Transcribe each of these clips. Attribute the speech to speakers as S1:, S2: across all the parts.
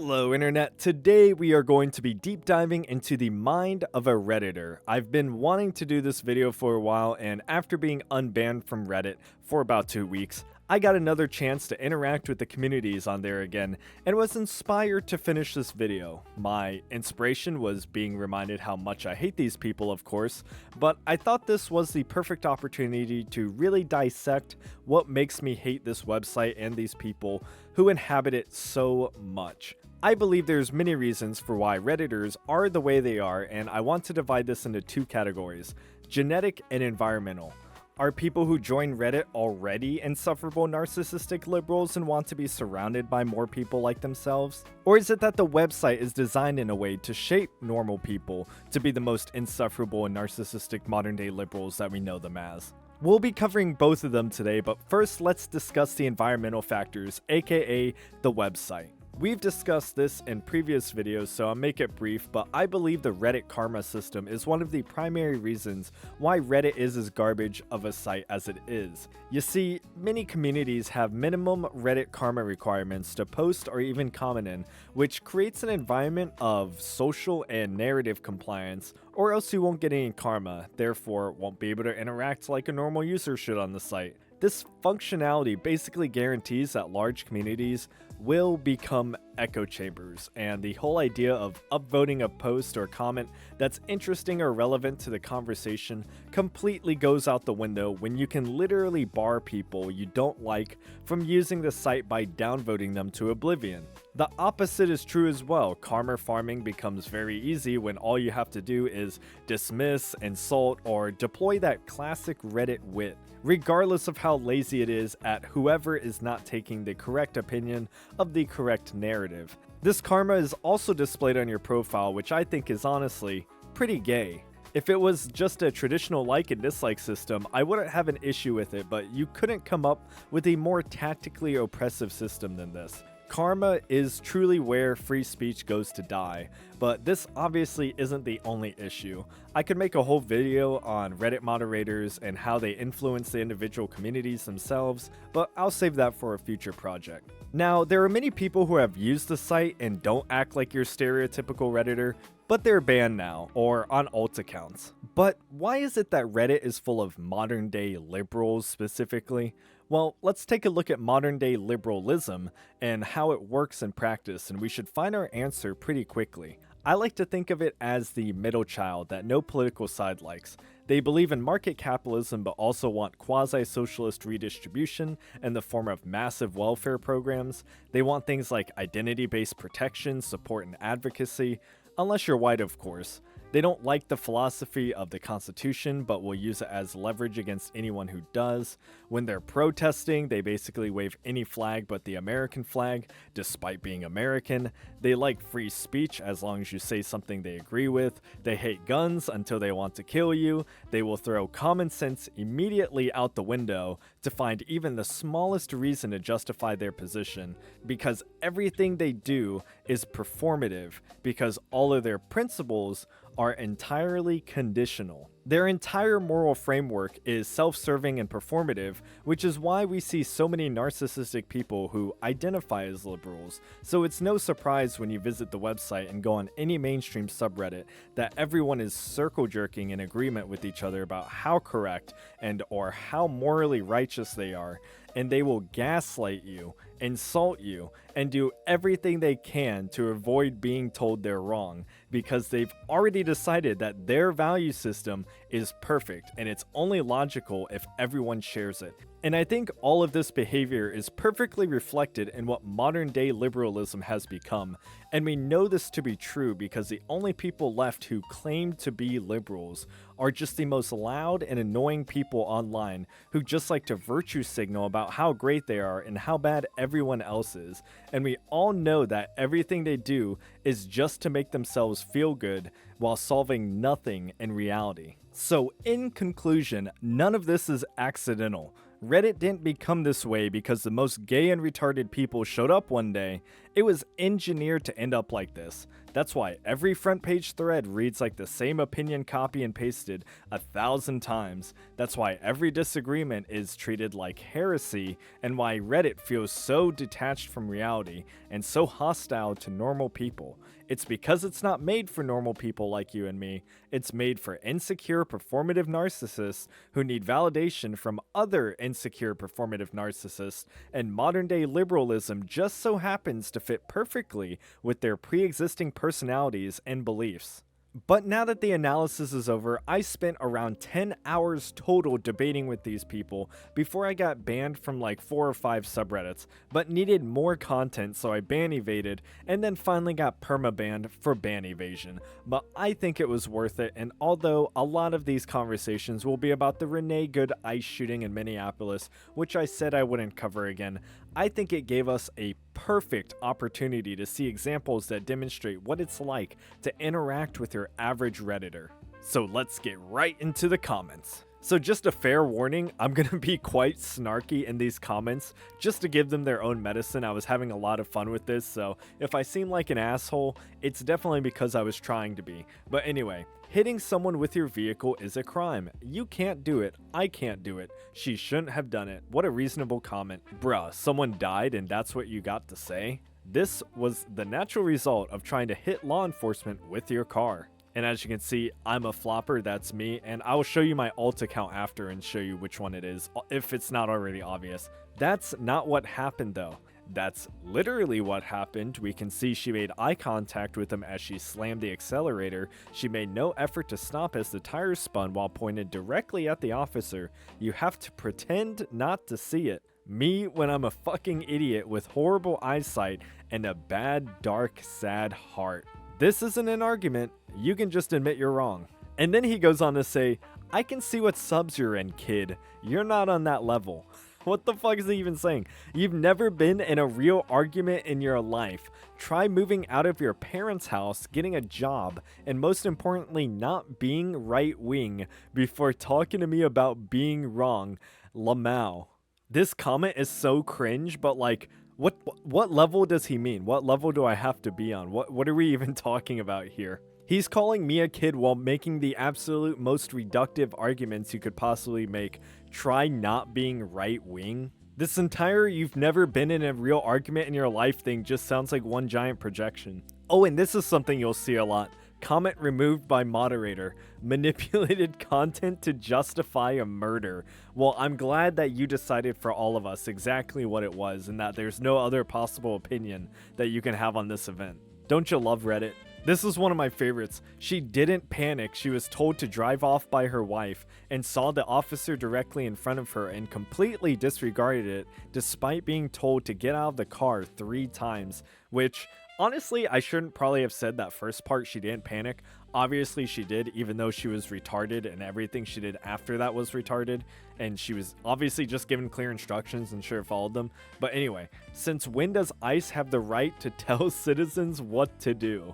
S1: Hello Internet, today we are going to be deep diving into the mind of a Redditor. I've been wanting to do this video for a while, and after being unbanned from Reddit for about 2 weeks, I got another chance to interact with the communities on there again, and was inspired to finish this video. My inspiration was being reminded how much I hate these people, of course, but I thought this was the perfect opportunity to really dissect what makes me hate this website and these people who inhabit it so much. I believe there's many reasons for why Redditors are the way they are, and I want to divide this into two categories: genetic and environmental. Are people who join Reddit already insufferable narcissistic liberals and want to be surrounded by more people like themselves? Or is it that the website is designed in a way to shape normal people to be the most insufferable and narcissistic modern day liberals that we know them as? We'll be covering both of them today, but first let's discuss the environmental factors, aka the website. We've discussed this in previous videos, so I'll make it brief, but I believe the Reddit karma system is one of the primary reasons why Reddit is as garbage of a site as it is. You see, many communities have minimum Reddit karma requirements to post or even comment in, which creates an environment of social and narrative compliance, or else you won't get any karma, therefore won't be able to interact like a normal user should on the site. This functionality basically guarantees that large communities will become echo chambers, and the whole idea of upvoting a post or comment that's interesting or relevant to the conversation completely goes out the window when you can literally bar people you don't like from using the site by downvoting them to oblivion. The opposite is true as well. Karma farming becomes very easy when all you have to do is dismiss, insult, or deploy that classic Reddit wit, regardless of how lazy it is at whoever is not taking the correct opinion of the correct narrative. This karma is also displayed on your profile, which I think is honestly pretty gay. If it was just a traditional like and dislike system, I wouldn't have an issue with it, but you couldn't come up with a more tactically oppressive system than this. Karma is truly where free speech goes to die, but this obviously isn't the only issue. I could make a whole video on Reddit moderators and how they influence the individual communities themselves, but I'll save that for a future project. Now, there are many people who have used the site and don't act like your stereotypical Redditor, but they're banned now, or on alt accounts. But why is it that Reddit is full of modern day liberals specifically? Well, let's take a look at modern day liberalism and how it works in practice, and we should find our answer pretty quickly. I like to think of it as the middle child that no political side likes. They believe in market capitalism but also want quasi-socialist redistribution in the form of massive welfare programs. They want things like identity-based protection, support, and advocacy, unless you're white, of course. They don't like the philosophy of the Constitution, but will use it as leverage against anyone who does. When they're protesting, they basically wave any flag but the American flag, despite being American. They like free speech as long as you say something they agree with. They hate guns until they want to kill you. They will throw common sense immediately out the window to find even the smallest reason to justify their position, because everything they do is performative, because all of their principles are entirely conditional. Their entire moral framework is self-serving and performative, which is why we see so many narcissistic people who identify as liberals. So it's no surprise when you visit the website and go on any mainstream subreddit that everyone is circle jerking in agreement with each other about how correct and or how morally righteous they are, and they will gaslight you, insult you, and do everything they can to avoid being told they're wrong, because they've already decided that their value system is perfect and it's only logical if everyone shares it. And I think all of this behavior is perfectly reflected in what modern day liberalism has become, and we know this to be true because the only people left who claim to be liberals are just the most loud and annoying people online who just like to virtue signal about how great they are and how bad everyone else is, and we all know that everything they do is just to make themselves feel good while solving nothing in reality. So in conclusion, none of this is accidental. Reddit didn't become this way because the most gay and retarded people showed up one day It was engineered to end up like this. That's why every front page thread reads like the same opinion copy and pasted 1,000 times. That's why every disagreement is treated like heresy, and why Reddit feels so detached from reality and so hostile to normal people. It's because it's not made for normal people like you and me. It's made for insecure, performative narcissists who need validation from other insecure, performative narcissists, and modern day liberalism just so happens to fit perfectly with their pre-existing personalities and beliefs. But now that the analysis is over, I spent around 10 hours total debating with these people before I got banned from like 4 or 5 subreddits, but needed more content, so I ban evaded and then finally got perma-banned for ban evasion. But I think it was worth it, and although a lot of these conversations will be about the Renee Good ICE shooting in Minneapolis, which I said I wouldn't cover again, I think it gave us a perfect opportunity to see examples that demonstrate what it's like to interact with your average Redditor. So let's get right into the comments. So just a fair warning, I'm gonna be quite snarky in these comments just to give them their own medicine. I was having a lot of fun with this, so if I seem like an asshole, it's definitely because I was trying to be. But anyway, hitting someone with your vehicle is a crime. You can't do it. I can't do it. She shouldn't have done it. What a reasonable comment. Bruh, someone died and that's what you got to say? This was the natural result of trying to hit law enforcement with your car. And as you can see, I'm a flopper, that's me, and I will show you my alt account after and show you which one it is, if it's not already obvious. That's not what happened though. That's literally what happened. We can see she made eye contact with him as she slammed the accelerator. She made no effort to stop as the tires spun while pointed directly at the officer. You have to pretend not to see it. Me when I'm a fucking idiot with horrible eyesight and a bad, dark, sad heart. This isn't an argument. You can just admit you're wrong. And then he goes on to say, I can see what subs you're in, kid. You're not on that level. What the fuck is he even saying? You've never been in a real argument in your life. Try moving out of your parents' house, getting a job, and most importantly, not being right-wing before talking to me about being wrong. Lamau. This comment is so cringe, but like, what level does he mean? What level do I have to be on? What are we even talking about here? He's calling me a kid while making the absolute most reductive arguments you could possibly make. Try not being right-wing. This entire you've never been in a real argument in your life thing just sounds like one giant projection. Oh, and this is something you'll see a lot. Comment removed by moderator. Manipulated content to justify a murder. Well, I'm glad that you decided for all of us exactly what it was and that there's no other possible opinion that you can have on this event. Don't you love Reddit? This is one of my favorites. She didn't panic. She was told to drive off by her wife and saw the officer directly in front of her and completely disregarded it despite being told to get out of the car 3 times, which honestly, I shouldn't probably have said that first part, she didn't panic. Obviously she did, even though she was retarded and everything she did after that was retarded. And she was obviously just given clear instructions and sure followed them. But anyway, since when does ICE have the right to tell citizens what to do?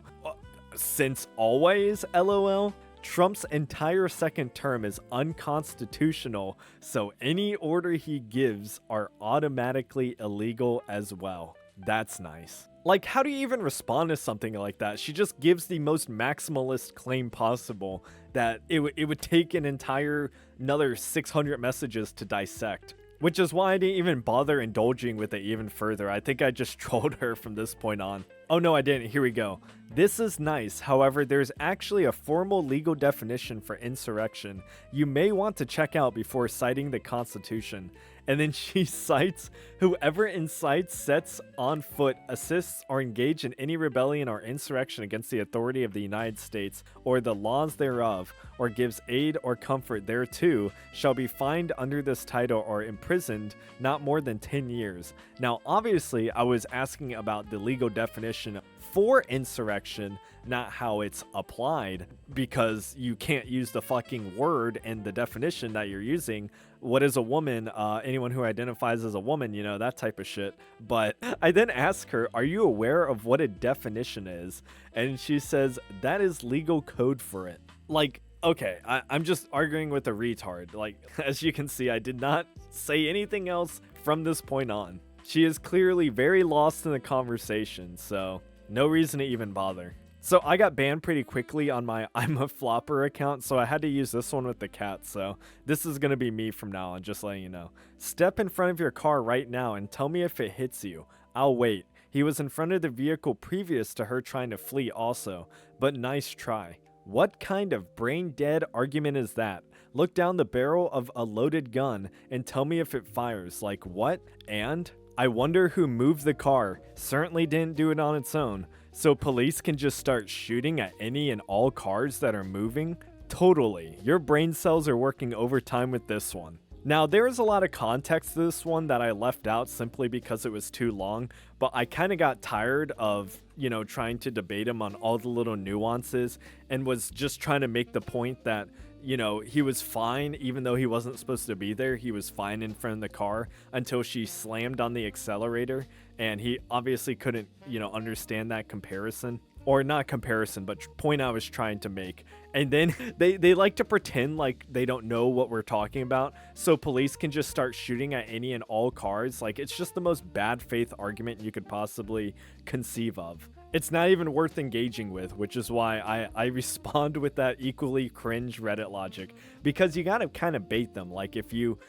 S1: Since always, LOL? Trump's entire second term is unconstitutional, so any order he gives are automatically illegal as well. That's nice. Like, how do you even respond to something like that? She just gives the most maximalist claim possible that it would take another 600 messages to dissect. Which is why I didn't even bother indulging with it even further. I think I just trolled her from this point on. Oh no, I didn't. Here we go. This is nice. However, there's actually a formal legal definition for insurrection you may want to check out before citing the Constitution. And then she cites, whoever incites, sets on foot, assists, or engage in any rebellion or insurrection against the authority of the United States or the laws thereof, or gives aid or comfort thereto, shall be fined under this title or imprisoned not more than 10 years. Now, obviously, I was asking about the legal definition for insurrection, not how it's applied, because you can't use the fucking word and the definition that you're using. What is a woman? Anyone who identifies as a woman, you know, that type of shit. But I then ask her, are you aware of what a definition is? And she says, that is legal code for it. Like, okay, I'm just arguing with a retard. Like, as you can see, I did not say anything else from this point on. She is clearly very lost in the conversation, so no reason to even bother. So I got banned pretty quickly on my I'm a Flopper account, so I had to use this one with the cat, so this is going to be me from now on, just letting you know. Step in front of your car right now and tell me if it hits you. I'll wait. He was in front of the vehicle previous to her trying to flee also, but nice try. What kind of brain-dead argument is that? Look down the barrel of a loaded gun and tell me if it fires. Like what? And? I wonder who moved the car. Certainly didn't do it on its own. So police can just start shooting at any and all cars that are moving? Totally. Your brain cells are working overtime with this one. Now, there is a lot of context to this one that I left out simply because it was too long, but I kind of got tired of, trying to debate him on all the little nuances and was just trying to make the point that, he was fine even though he wasn't supposed to be there. He was fine in front of the car until she slammed on the accelerator, and he obviously couldn't, understand that comparison. Or not comparison, but point I was trying to make. And then they like to pretend like they don't know what we're talking about, so police can just start shooting at any and all cars. Like, it's just the most bad faith argument you could possibly conceive of. It's not even worth engaging with, which is why I respond with that equally cringe Reddit logic, because you gotta kind of bait them. Like, if you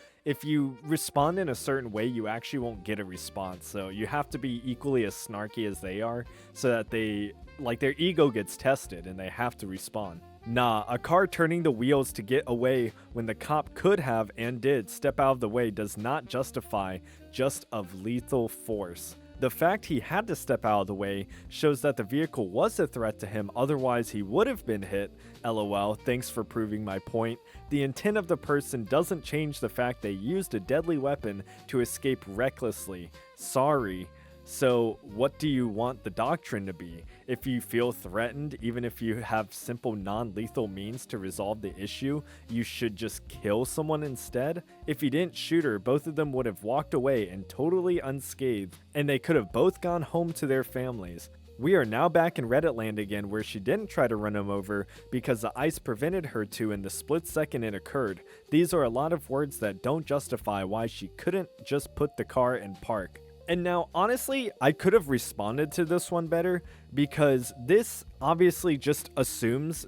S1: respond in a certain way, you actually won't get a response. So you have to be equally as snarky as they are so that their ego gets tested and they have to respond. Nah, a car turning the wheels to get away when the cop could have and did step out of the way does not justify just of lethal force. The fact he had to step out of the way shows that the vehicle was a threat to him, otherwise he would have been hit. LOL, thanks for proving my point. The intent of the person doesn't change the fact they used a deadly weapon to escape recklessly. Sorry. So what do you want the doctrine to be? If you feel threatened, even if you have simple non-lethal means to resolve the issue, you should just kill someone instead? If he didn't shoot her, both of them would have walked away and totally unscathed, and they could have both gone home to their families. We are now back in Reddit land again, where she didn't try to run him over because the ice prevented her to in the split second it occurred. These are a lot of words that don't justify why she couldn't just put the car in park. And now, honestly, I could have responded to this one better, because this obviously just assumes,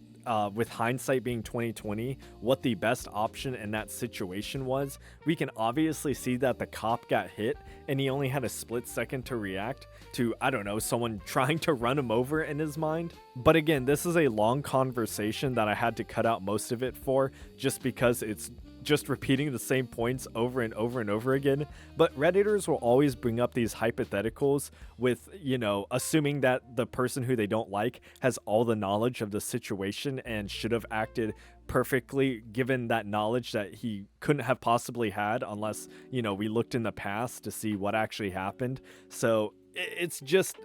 S1: with hindsight being 2020, what the best option in that situation was. We can obviously see that the cop got hit, and he only had a split second to react to, I don't know, someone trying to run him over in his mind. But again, this is a long conversation that I had to cut out most of it for, just because it's just repeating the same points over and over and over again. But Redditors will always bring up these hypotheticals with, assuming that the person who they don't like has all the knowledge of the situation and should have acted perfectly given that knowledge that he couldn't have possibly had unless, we looked in the past to see what actually happened. So it's just,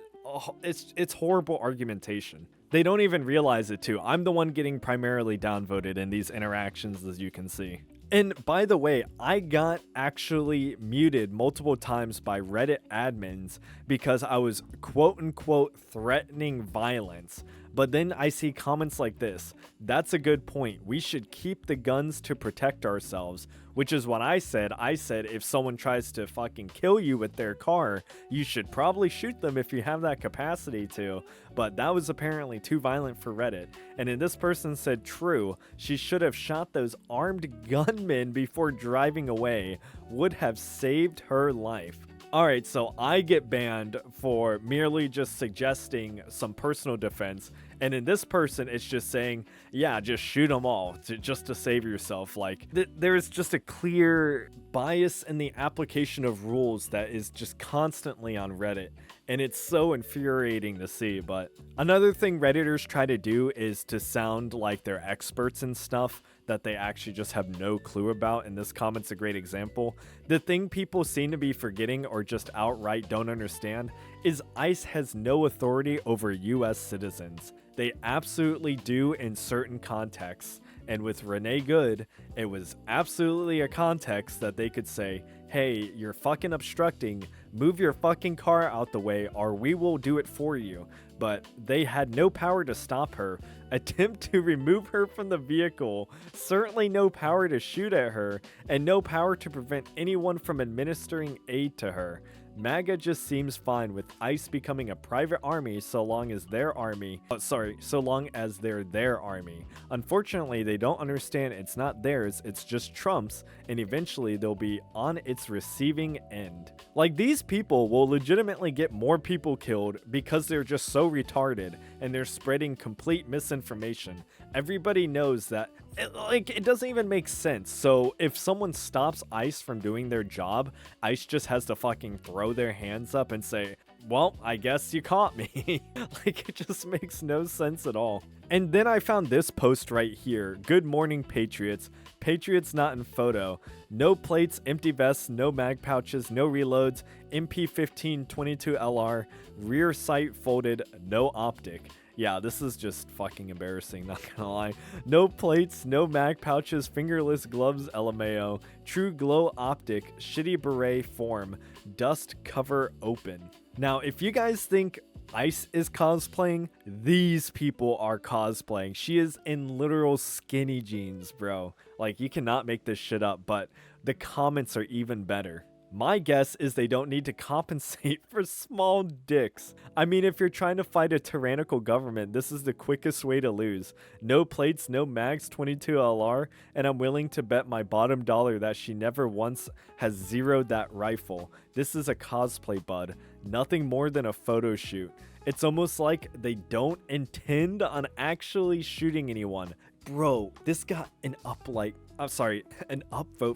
S1: it's horrible argumentation. They don't even realize it too. I'm the one getting primarily downvoted in these interactions, as you can see. And by the way, I got actually muted multiple times by Reddit admins because I was quote unquote threatening violence. But then I see comments like this. That's a good point. We should keep the guns to protect ourselves, which is what I said. I said if someone tries to fucking kill you with their car, you should probably shoot them if you have that capacity to. But that was apparently too violent for Reddit. And then this person said, true, she should have shot those armed gunmen before driving away. Would have saved her life. Alright, so I get banned for merely just suggesting some personal defense, and in this person, it's just saying, yeah, just shoot them all, just to save yourself. Like, there's just a clear bias in the application of rules that is just constantly on Reddit, and it's so infuriating to see. But another thing Redditors try to do is to sound like they're experts in stuff that they actually just have no clue about, and this comment's a great example. The thing people seem to be forgetting or just outright don't understand is ICE has no authority over US citizens. They absolutely do in certain contexts, and with Renee Good, it was absolutely a context that they could say, hey, you're fucking obstructing, move your fucking car out the way or we will do it for you. But they had no power to stop her, attempt to remove her from the vehicle, certainly no power to shoot at her, and no power to prevent anyone from administering aid to her. MAGA just seems fine with ICE becoming a private army so long as their army, so long as they're their army. Unfortunately, they don't understand it's not theirs, it's just Trump's, and eventually they'll be on its receiving end. Like, these people will legitimately get more people killed because they're just so retarded and they're spreading complete misinformation. Everybody knows that it doesn't even make sense. So if someone stops ICE from doing their job, ICE just has to fucking throw their hands up and say, well, I guess you caught me. Like, it just makes no sense at all. And then I found this post right here. Good morning, Patriots. Patriots not in photo. No plates, empty vests, no mag pouches, no reloads, MP15 22LR, rear sight folded, no optic. Yeah, this is just fucking embarrassing, not gonna lie. No plates, no mag pouches, fingerless gloves, LMAO, true glow optic, shitty beret form, dust cover open. Now, if you guys think ICE is cosplaying, these people are cosplaying. She is in literal skinny jeans, bro. Like, you cannot make this shit up, but the comments are even better. My guess is they don't need to compensate for small dicks. I mean, if you're trying to fight a tyrannical government, this is the quickest way to lose. No plates, no mags, 22LR, and I'm willing to bet my bottom dollar that she never once has zeroed that rifle. This is a cosplay, bud. Nothing more than a photo shoot. It's almost like they don't intend on actually shooting anyone. Bro, this got an upvote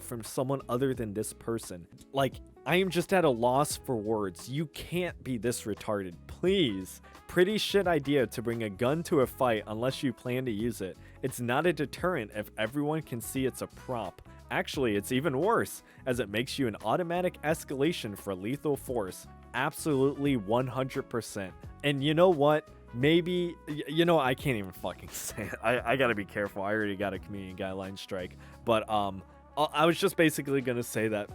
S1: from someone other than this person. Like, I am just at a loss for words. You can't be this retarded, please. Pretty shit idea to bring a gun to a fight unless you plan to use it. It's not a deterrent if everyone can see it's a prop. Actually, it's even worse, as it makes you an automatic escalation for lethal force. Absolutely 100%. And you know what? Maybe, I can't even fucking say it. I gotta be careful. I already got a community guideline strike. But I was just basically gonna say that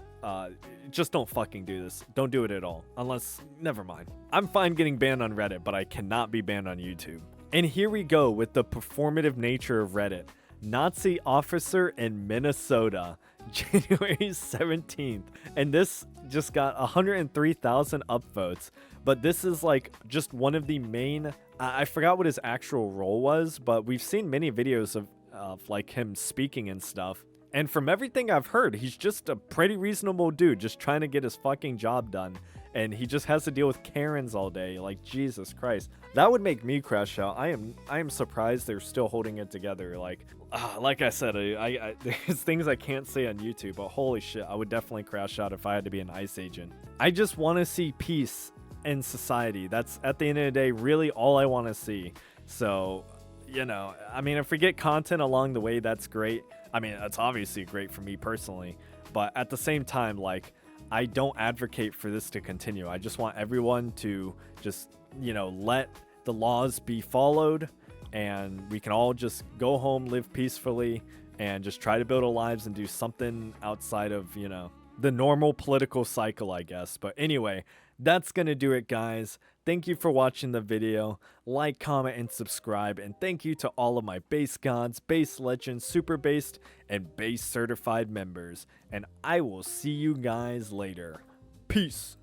S1: just don't fucking do this. Don't do it at all. Unless, never mind. I'm fine getting banned on Reddit, but I cannot be banned on YouTube. And here we go with the performative nature of Reddit. Nazi officer in Minnesota, January 17th. And this just got 103,000 upvotes. But this is like just one of the main, I forgot what his actual role was, but we've seen many videos of like him speaking and stuff. And from everything I've heard, he's just a pretty reasonable dude, just trying to get his fucking job done. And he just has to deal with Karens all day. Like, Jesus Christ. That would make me crash out. I am surprised they're still holding it together. Like I said, there's things I can't say on YouTube, but holy shit, I would definitely crash out if I had to be an ICE agent. I just want to see peace in society. That's, at the end of the day, really all I want to see. So, I mean, if we get content along the way, that's great. I mean, that's obviously great for me personally. But at the same time, like, I don't advocate for this to continue. I just want everyone to just, let the laws be followed, and we can all just go home, live peacefully, and just try to build our lives and do something outside of, the normal political cycle, I guess. But anyway, that's gonna do it, guys. Thank you for watching the video. Like, comment, and subscribe. And thank you to all of my base gods, base legends, super based, and base certified members. And I will see you guys later. Peace.